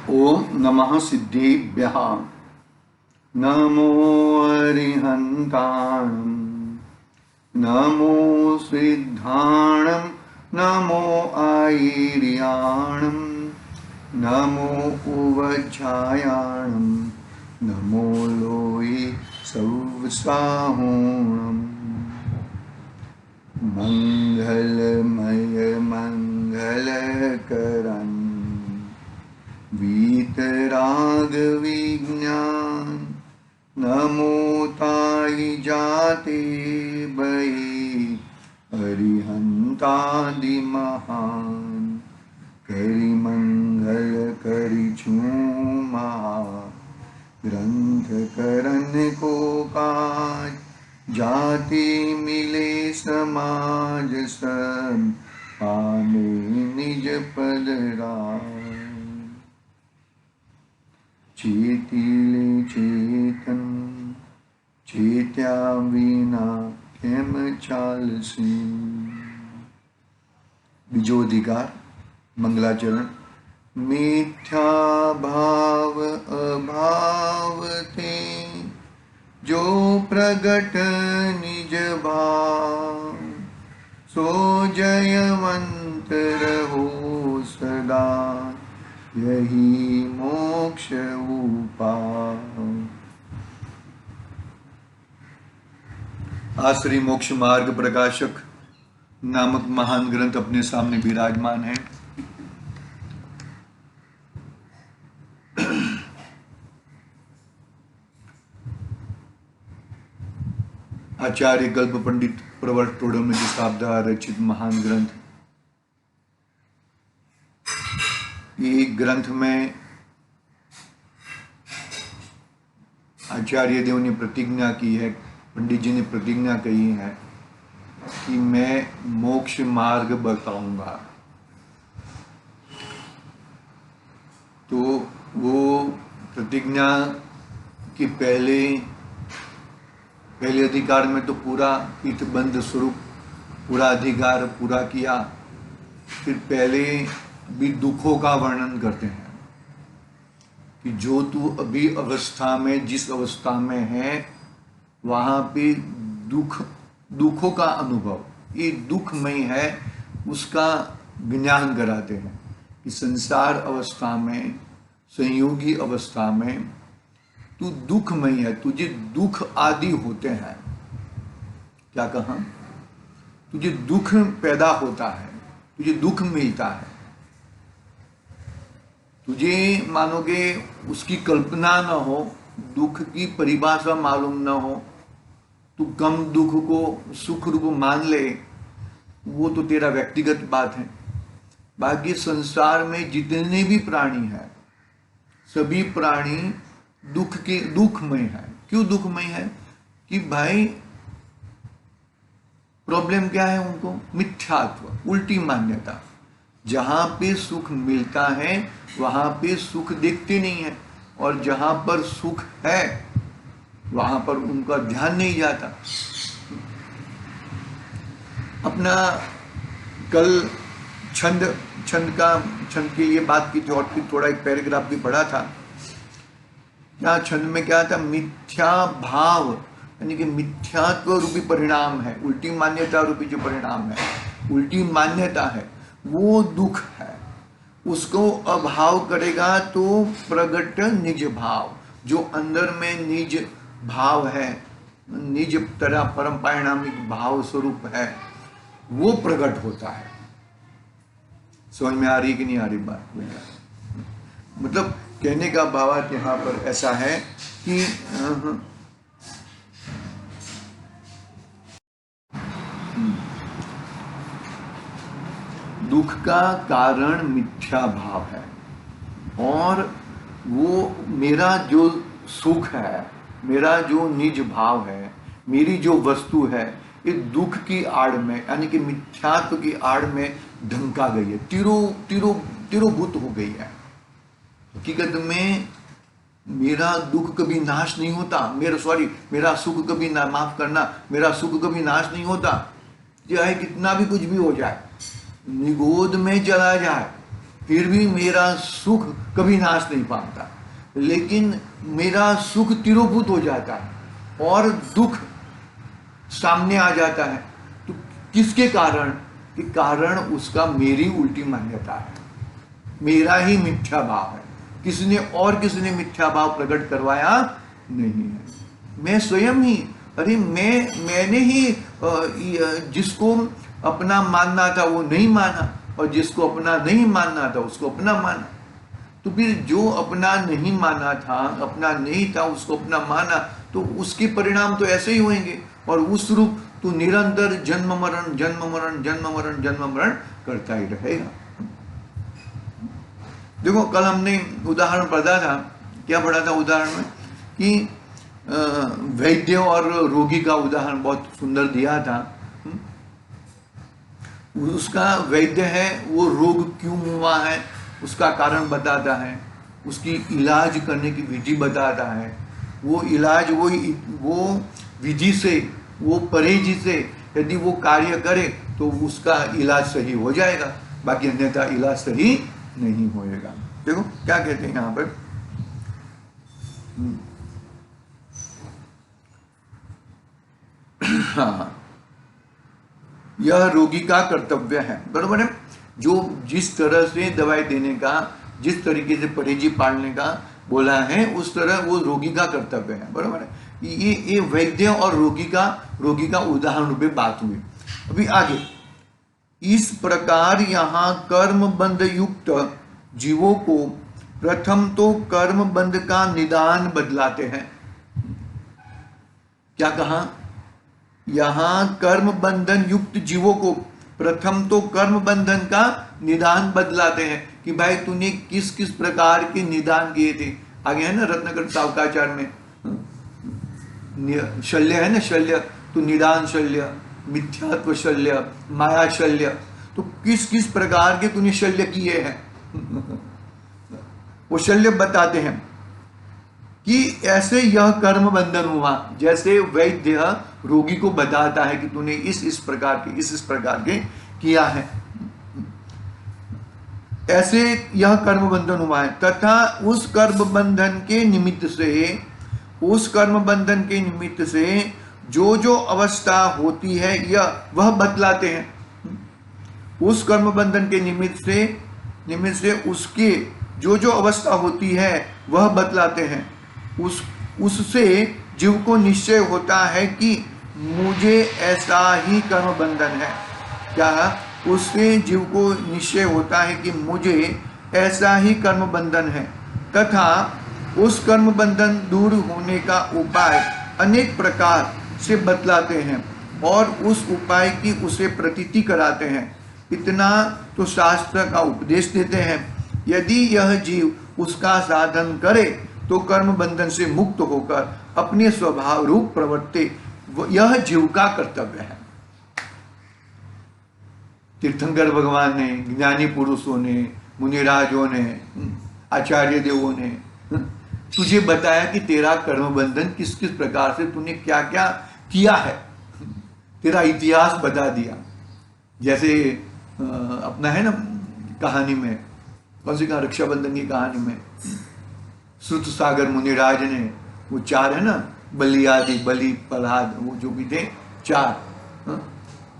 ओम नमः सिद्धेभ्यः। नमो अरिहन्ताणं, नमो सिद्धाणं, नमो आयर्याणं, नमो उवज्झायाणं, नमो लोये सौस्वाहोणम्। मंगलमय मंगलकरं वीतराग विज्ञान, नमो ताहि जाते बहि अरिहंतादि महान। करि मंगल करि छूमा, ग्रंथ करन को काज, जाति मिले समाज सब, पाने निज पद राज। चेतिले चेतन, चेत्या विना केम चालसी। बीजो अधिकार मंगलाचरण। मिथ्या भाव अभाव ते, जो प्रगट निज भाव, सो जयवंत रहो सदा, यही मोक्ष उपाय। आज श्री मोक्ष मार्ग प्रकाशक नामक महान ग्रंथ अपने सामने विराजमान है। आचार्य कल्प पंडित प्रवर टोडर द्वारा रचित महान ग्रंथ। ये ग्रंथ में आचार्य देव ने प्रतिज्ञा की है, पंडित जी ने प्रतिज्ञा कही है कि मैं मोक्ष मार्ग बताऊंगा। तो वो प्रतिज्ञा के पहले अधिकार में तो पूरा हितबंध स्वरूप पूरा अधिकार पूरा किया। फिर पहले भी दुखों का वर्णन करते हैं कि जो तू अभी अवस्था में जिस अवस्था में है वहां पे दुखों का अनुभव, ये दुखमय है, उसका ज्ञान कराते हैं कि संसार अवस्था में, संयोगी अवस्था में तू दुखमय है, तुझे दुख आदि होते हैं। क्या कहा? तुझे दुख पैदा होता है, तुझे दुख मिलता है, तुझे मानोगे उसकी कल्पना न हो, दुख की परिभाषा मालूम न हो, तू कम दुख को सुख रूप मान ले, वो तो तेरा व्यक्तिगत बात है। बाकी संसार में जितने भी प्राणी हैं, सभी प्राणी दुखमय है। क्यों दुखमय है? कि भाई प्रॉब्लम क्या है उनको? मिथ्यात्व, उल्टी मान्यता। जहां पे सुख मिलता है वहां पे सुख देखते नहीं है, और जहां पर सुख है वहां पर उनका ध्यान नहीं जाता। अपना कल छंद के लिए बात की थी, और फिर थोड़ा एक पैराग्राफ भी पढ़ा था। यहाँ छंद में क्या था? मिथ्या भाव, यानी कि मिथ्यात्व रूपी परिणाम है, उल्टी मान्यता रूपी जो परिणाम है, उल्टी मान्यता है, वो दुख है। उसको अभाव करेगा तो प्रगट निज भाव, जो अंदर में निज भाव है, निज तरह परम परिणामिक भाव स्वरूप है, वो प्रकट होता है। समझ में आ रही कि नहीं आ रही बात? मतलब कहने का भावार्थ यहाँ पर ऐसा है कि दुख का कारण मिथ्या भाव है, और वो मेरा जो सुख है, मेरा जो निज भाव है, मेरी जो वस्तु है, ये दुख की आड़ में, यानी कि मिथ्यात्व की आड़ में ढंका गई है, तिरोभूत हो गई है। हकीकत में मेरा दुख कभी नाश नहीं होता, मेरा सुख कभी ना, माफ करना, मेरा सुख कभी नाश नहीं होता। चाहे कितना भी कुछ भी हो जाए, निगोद में चला जाए, फिर भी मेरा सुख कभी नाश नहीं पाता, लेकिन मेरा सुख तिरोभूत हो जाता है और दुख सामने आ जाता है। तो किसके कारण? कि कारण उसका मेरी उल्टी मान्यता है, मेरा ही मिथ्या भाव है, किसने मिथ्या भाव प्रकट करवाया नहीं है। मैं स्वयं ही, अरे मैंने ही जिसको अपना मानना था वो नहीं माना, और जिसको अपना नहीं मानना था उसको अपना माना। तो फिर जो अपना नहीं माना था, अपना नहीं था, उसको अपना माना, तो उसके परिणाम तो ऐसे ही होंगे, और उस रूप तो निरंतर जन्म मरण जन्म मरण जन्म मरण जन्म मरण करता ही रहेगा। देखो कल हमने उदाहरण पढ़ा था, क्या पढ़ा था उदाहरण में, कि वैद्य और रोगी का उदाहरण बहुत सुंदर दिया था। उसका वैद्य है, वो रोग क्यों हुआ है उसका कारण बताता है, उसकी इलाज करने की विधि बताता है। वो इलाज वो विधि से, वो परहेजी से यदि वो कार्य करे तो उसका इलाज सही हो जाएगा, बाकी अन्यथा इलाज सही नहीं होएगा। देखो क्या कहते हैं यहाँ पर, हाँ, यह रोगी का कर्तव्य है, बरोबर है। जो जिस तरह से दवाई देने का, जिस तरीके से परहेजी पालने का बोला है, उस तरह वो रोगी का कर्तव्य है, बरोबर है। ये वैद्य और रोगी का उदाहरण रूपे बात हुई। अभी आगे, इस प्रकार यहाँ कर्म बंध युक्त जीवों को प्रथम तो कर्म बंध का निदान बदलाते हैं। क्या कहा? यहाँ कर्म बंधन युक्त जीवों को प्रथम तो कर्म बंधन का निदान बदलाते हैं, कि भाई तूने किस किस प्रकार के निदान किए थे। आगे है ना रत्नाकर सावकाचार में शल्य है ना, शल्य तो निदान शल्य, मिथ्यात्व शल्य, माया शल्य, तो किस किस प्रकार के तूने शल्य किए हैं वो शल्य बताते हैं कि ऐसे यह कर्म बंधन हुआ। जैसे वैद्य रोगी को बताता है कि तूने इस प्रकार के किया है, ऐसे यह कर्म बंधन हुआ है, तथा उस कर्म बंधन के निमित्त से जो जो अवस्था होती है यह वह बतलाते हैं। उस कर्म बंधन के निमित्त से उसके जो जो अवस्था होती है वह बतलाते हैं। उससे जीव को निश्चय होता है कि मुझे ऐसा ही कर्म बंधन है। क्या? उससे जीव को निश्चय होता है कि मुझे ऐसा ही कर्म बंधन है, तथा उस कर्म बंधन दूर होने का उपाय अनेक प्रकार से बतलाते हैं और उस उपाय की उसे प्रतीति कराते हैं। इतना तो शास्त्र का उपदेश देते हैं। यदि यह जीव उसका साधन करे तो कर्म बंधन से मुक्त होकर अपने स्वभाव रूप प्रवर्ते, यह जीव का कर्तव्य है। तीर्थंकर भगवान ने, ज्ञानी पुरुषों ने, मुनिराजों ने, आचार्य देवों ने तुझे बताया कि तेरा कर्म बंधन किस किस प्रकार से तूने क्या क्या किया है, तेरा इतिहास बता दिया। जैसे अपना है ना कहानी में, कौन सी कहा, रक्षाबंधन की कहानी में श्रुत सागर मुनिराज ने वो चार है ना, बलि आदि, बलि प्रहलाद, वो जो भी थे चार,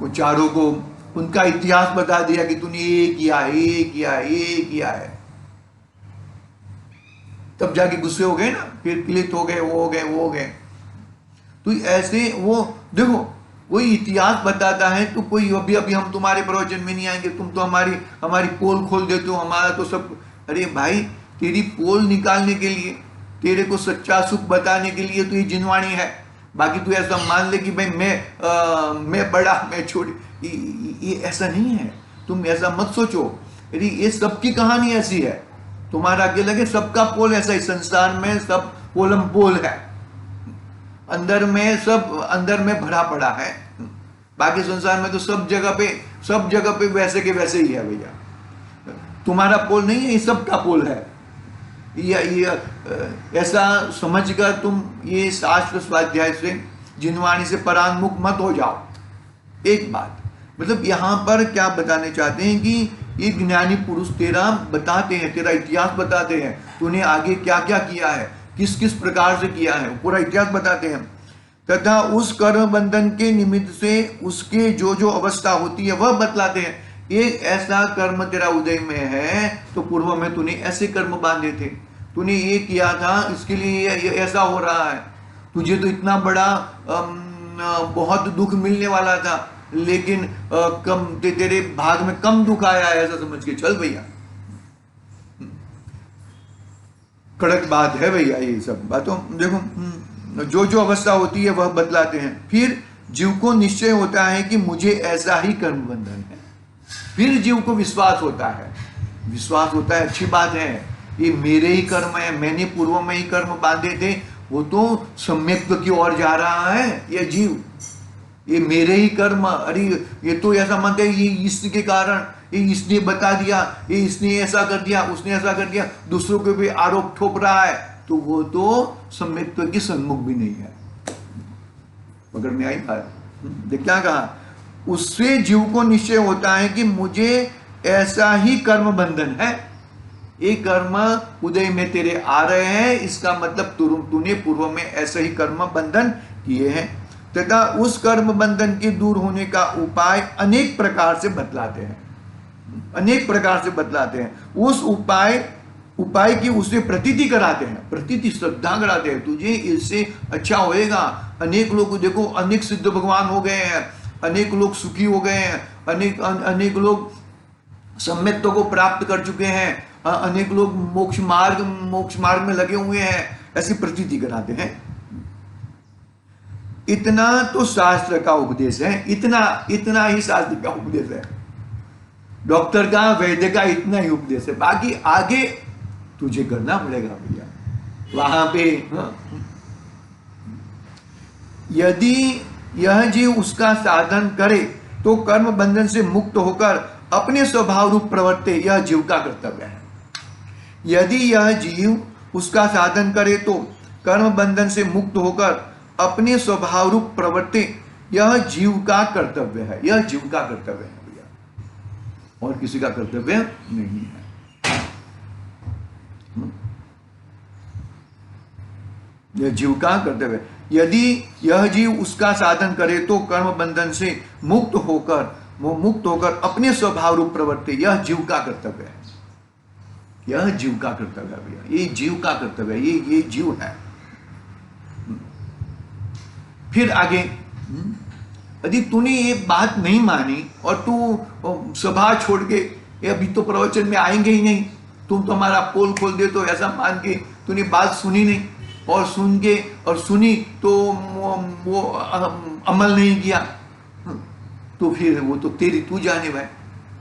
वो चारों को उनका इतिहास बता दिया कि तूने ये किया है। तब जाके गुस्से हो गए ना, फिर क्लित हो गए, वो हो गए। तो ऐसे वो देखो वही इतिहास बताता है। तो कोई अभी हम तुम्हारे प्रवचन में नहीं आएंगे, तुम तो हमारी पोल खोल देते हो, हमारा तो सब। अरे भाई, तेरी पोल निकालने के लिए, तेरे को सच्चा सुख बताने के लिए तो ये जिनवाणी है। बाकी तू ऐसा मान ले कि भाई मैं बड़ा, मैं छोटी, ये ऐसा नहीं है। तुम ऐसा मत सोचो। अरे ये सबकी कहानी ऐसी है, तुम्हारा आगे लगे सबका पोल ऐसा ही। संसार में सब पोलम पोल है, अंदर में भरा पड़ा है। बाकी संसार में तो सब जगह पे वैसे के वैसे ही है भैया। तुम्हारा पोल नहीं है, ये सबका पोल है। ये ऐसा समझकर तुम ये शास्त्र स्वाध्याय से, जिनवाणी से परांगमुख मत हो जाओ। एक बात मतलब यहाँ पर क्या बताने चाहते हैं कि ये ज्ञानी पुरुष तेरा बताते हैं, तेरा इतिहास बताते हैं, तूने आगे क्या क्या किया है, किस किस प्रकार से किया है, पूरा इतिहास बताते हैं। तथा उस कर्म बंधन के निमित्त से उसके जो जो अवस्था होती है वह बतलाते हैं। एक ऐसा कर्म तेरा उदय में है तो पूर्व में तूने ऐसे कर्म बांधे थे, तूने ये किया था, इसके लिए ये ऐसा हो रहा है, तुझे तो इतना बड़ा बहुत दुख मिलने वाला था, लेकिन तेरे भाग में कम दुख आया है, ऐसा समझ के चल भैया। कड़क बात है भैया ये सब बातों। देखो जो जो अवस्था होती है वह बतलाते हैं। फिर जीव को निश्चय होता है कि मुझे ऐसा ही कर्म बंधन है, फिर जीव को विश्वास होता है, विश्वास होता है, अच्छी बात है, ये मेरे ही कर्म है, मैंने पूर्व में ही कर्म बांधे थे, वो तो सम्यक्त्व की ओर जा रहा है ये जीव, ये मेरे ही कर्म, अरे ये तो ऐसा मानते हैं ये इसके कारण, ये इसने बता दिया, ये इसने ऐसा कर दिया, उसने ऐसा कर दिया, दूसरों के भी आरोप ठोक रहा है, तो वो तो सम्यक्त्व की सन्मुख भी नहीं है। पकड़ में आई बात? देख क्या कहा, उससे जीव को निश्चय होता है कि मुझे ऐसा ही कर्म बंधन है, ये कर्म उदय में तेरे आ रहे हैं, इसका मतलब तूने पूर्व में ऐसे ही कर्म बंधन किए हैं। तथा उस कर्म बंधन के दूर होने का उपाय अनेक प्रकार से बतलाते हैं, अनेक प्रकार से बतलाते हैं। उस उपाय की उसे प्रतीति कराते हैं, प्रतीति श्रद्धा कराते हैं, तुझे इससे अच्छा होएगा। अनेक लोग देखो, अनेक सिद्ध भगवान हो गए हैं, अनेक लोग सुखी हो गए हैं, अनेक लोग सम्यक्त्व को प्राप्त कर चुके हैं, अनेक लोग मोक्ष मार्ग में लगे हुए हैं, ऐसी प्रतीति कराते हैं। इतना तो शास्त्र का उपदेश है, इतना ही शास्त्र का उपदेश है, डॉक्टर का, वैद्य का इतना ही उपदेश है, बाकी आगे तुझे करना पड़ेगा भैया वहां पे। यदि यह जीव उसका साधन करे तो कर्म बंधन से मुक्त होकर अपने स्वभाव रूप प्रवर्ते, यह जीव का कर्तव्य है। यदि यह जीव उसका साधन करे तो कर्म बंधन से मुक्त होकर अपने स्वभाव रूप प्रवर्ते, यह जीव का कर्तव्य है, यह जीव का कर्तव्य है भैया, और किसी का कर्तव्य नहीं है। यह जीव का कर्तव्य है। यदि यह जीव उसका साधन करे तो कर्म बंधन से मुक्त होकर अपने स्वभाव रूप प्रवर्ते, यह जीव का कर्तव्य है, यह जीव का कर्तव्य है भैया, ये जीव का कर्तव्य है, ये जीव है। फिर आगे, यदि तूने ये बात नहीं मानी और तू सभा छोड़ के, ये अभी तो प्रवचन में आएंगे ही नहीं, तुम तो हमारा पोल खोल दे, तो ऐसा मान के तूने बात सुनी नहीं, और सुनी तो वो अमल नहीं किया, तो फिर वो तो तेरी तू जाने भाई,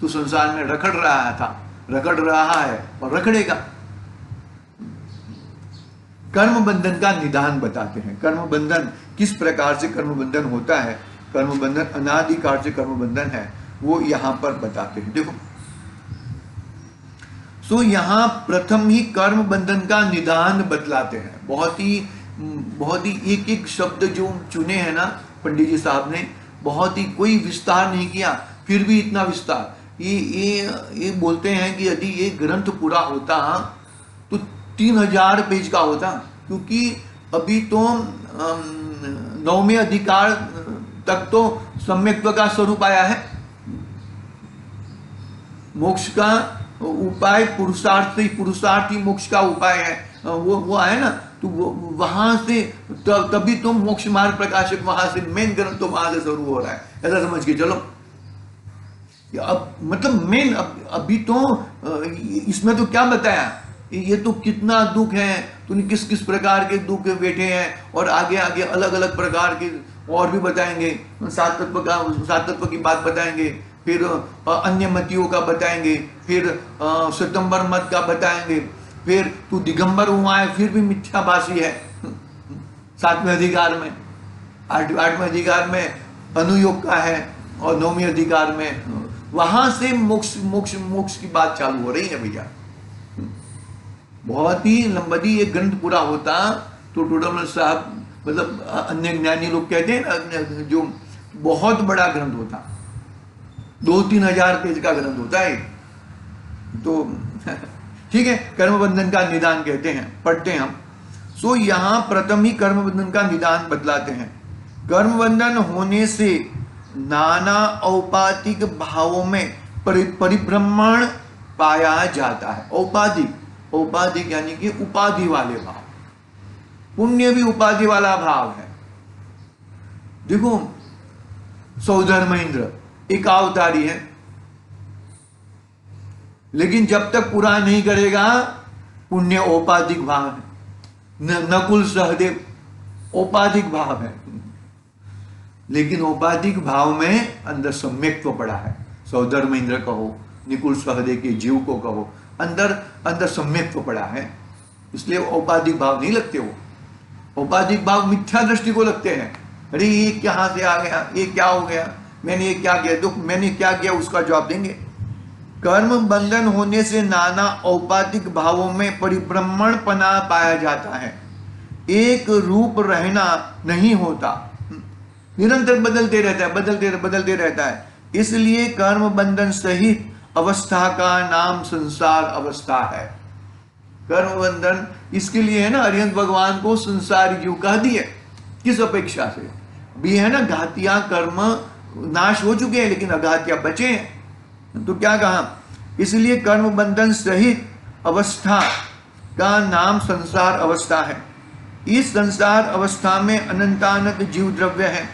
तू संसार में रखड़ रहा था, रगड़ रहा है और रगड़ेगा। कर्म बंधन का निदान बताते हैं, कर्म बंधन किस प्रकार से कर्म बंधन होता है, कर्म बंधन अनादिकाल से कर्म बंधन है, वो यहां पर बताते हैं। देखो, सो यहां प्रथम ही कर्म बंधन का निदान बतलाते हैं। बहुत ही एक एक शब्द जो चुने हैं ना पंडित जी साहब ने, बहुत ही, कोई विस्तार नहीं किया, फिर भी इतना विस्तार। ये बोलते हैं कि यदि ये ग्रंथ पूरा होता तो 3000 पेज का होता, क्योंकि अभी तो 9वें अधिकार तक तो सम्यक्त्व का स्वरूप आया है, मोक्ष का उपाय पुरुषार्थ ही मोक्ष का उपाय है, वो आया ना, तो वहां से तभी तो मोक्ष मार्ग प्रकाशक, वहां से मेन ग्रंथ तो वहां से शुरू हो रहा है, ऐसा समझ के चलो। अब मतलब मेन अभी तो इसमें तो क्या बताया, ये तो कितना दुख है, तूने किस किस प्रकार के दुख बैठे हैं, और आगे आगे अलग अलग प्रकार के और भी बताएंगे, सात तत्व की बात बताएंगे, फिर अन्य मतियों का बताएंगे, फिर स्वतंबर मत का बताएंगे, फिर तू दिगंबर हुआ है फिर भी मिथ्याभाषी है 7वें अधिकार में, 8वें अधिकार में अनुयोग का है, और 9वें अधिकार में वहां से मोक्ष की बात चालू हो रही है भैया। बहुत ही लंबी ये ग्रंथ पूरा होता तो टोडरमल साहब, मतलब अन्य ज्ञानी लोग कहते हैं जो बहुत बड़ा ग्रंथ होता, 2-3 हजार पेज का ग्रंथ होता है, तो ठीक है, कर्म बंधन का निदान कहते हैं, पढ़ते हैं हम। सो यहां प्रथम ही कर्म बंधन का निदान बतलाते हैं। कर्म बंधन होने से नाना औपाधिक भावों में परिभ्रमण पाया जाता है। औपाधिक, औपाधिक यानी कि उपाधि वाले भाव। पुण्य भी उपाधि वाला भाव है। देखो सौधर्मेंद्र एक अवतारी है, लेकिन जब तक पूरा नहीं करेगा पुण्य औपाधिक भाव है। नकुल सहदेव औपाधिक भाव है, लेकिन औपाधिक भाव में अंदर सम्यक्त्व पड़ा है। सौधर्मेंद्र कहो, निकुल सहदेव के जीव को कहो, अंदर अंदर सम्यक्त्व पड़ा है, इसलिए औपाधिक भाव नहीं लगते। वो औपाधिक भाव मिथ्या दृष्टि को लगते हैं। अरे ये कहां से आ गया, ये क्या हो गया, मैंने ये क्या किया, तो मैंने क्या किया उसका जवाब देंगे। कर्म बंधन होने से नाना औपाधिक भावों में परिभ्रमण पना पाया जाता है। एक रूप रहना नहीं होता, निरंतर बदलते रहता है, बदलते रहता है। इसलिए कर्म बंधन सहित अवस्था का नाम संसार अवस्था है। कर्म बंधन इसके लिए है ना, अरिहंत भगवान को संसारी जीव कह दिए। किस अपेक्षा से भी है ना, घातिया कर्म नाश हो चुके हैं लेकिन अघातिया बचे हैं, तो क्या कहा, इसलिए कर्म बंधन सहित अवस्था का नाम संसार अवस्था है। इस संसार अवस्था में अनंतानंत जीव द्रव्य है,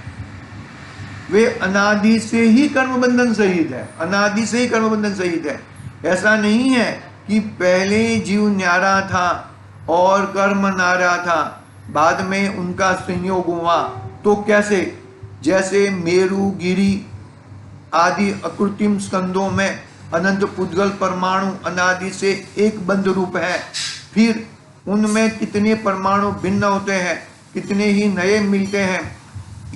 वे अनादि से ही कर्म बंधन सहित है, अनादि से ही कर्म बंधन सहित है। ऐसा नहीं है कि पहले जीव न्यारा था और कर्म नारा था, बाद में उनका संयोग हुआ। तो कैसे, जैसे मेरु गिरी आदि अकृत्रिम स्कंदों में अनंत पुद्गल परमाणु अनादि से एक बंध रूप है, फिर उनमें कितने परमाणु भिन्न होते हैं, कितने ही नए मिलते हैं,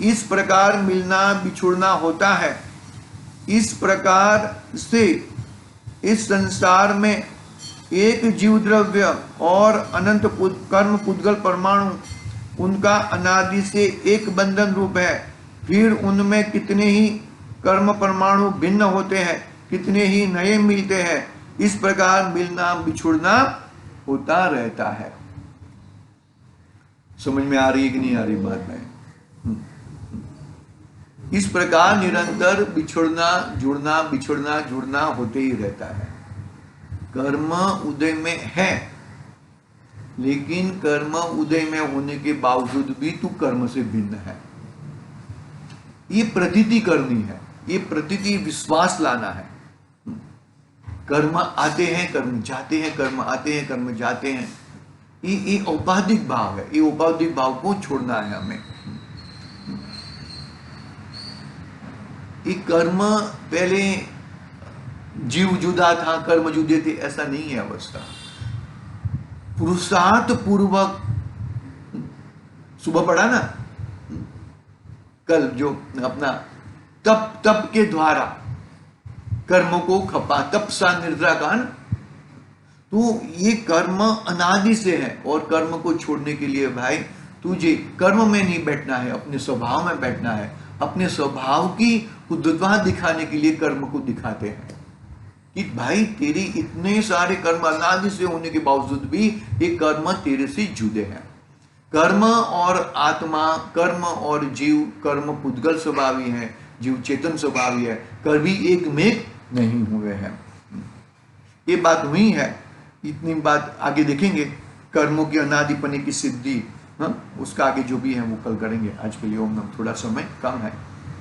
इस प्रकार मिलना बिछुड़ना होता है। इस प्रकार से इस संसार में एक जीव द्रव्य और अनंत कर्म पुद्गल परमाणु उनका अनादि से एक बंधन रूप है, फिर उनमें कितने ही कर्म परमाणु भिन्न होते हैं, कितने ही नए मिलते हैं, इस प्रकार मिलना बिछुड़ना होता रहता है। समझ में आ रही है कि नहीं आ रही बात है? इस प्रकार निरंतर बिछुड़ना जुड़ना बिछुड़ना जुड़ना होते ही रहता है। कर्म उदय में है, लेकिन कर्म उदय में होने के बावजूद भी तू कर्म से भिन्न है। ये प्रतीति करनी है, ये प्रतीति विश्वास लाना है। कर्म आते हैं कर्म जाते हैं, कर्म आते हैं कर्म जाते हैं, ये औपाधिक भाव है। ये औपाधिक भाव को छोड़ना है हमें। ये कर्म पहले जीव जुदा था कर्म जुदे थे, ऐसा नहीं है अवस्था। पुरुषार्थ पूर्वक, सुबह पढ़ा ना कल, जो अपना तप के द्वारा कर्मों को खपा, तपसा निर्द्रा का ना, तो ये कर्म अनादि से है। और कर्म को छोड़ने के लिए भाई तुझे कर्म में नहीं बैठना है, अपने स्वभाव में बैठना है। अपने स्वभाव की उद्धता दिखाने के लिए कर्म को दिखाते हैं कि भाई तेरी इतने सारे कर्म अनादि से होने के बावजूद भी ये कर्म तेरे से जुड़े हैं। कर्म और आत्मा, कर्म और जीव, कर्म पुद्गल स्वभावी है, जीव चेतन स्वभावी है, कभी एक में नहीं हुए हैं। ये बात हुई है, इतनी बात आगे देखेंगे। कर्मों की अनादिपने की सिद्धि, उसका आगे जो भी है वो कल करेंगे। आज के लिए ओम नमः, थोड़ा समय कम है।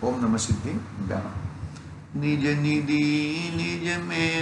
ओम नमः सिद्धि निज निधि निज में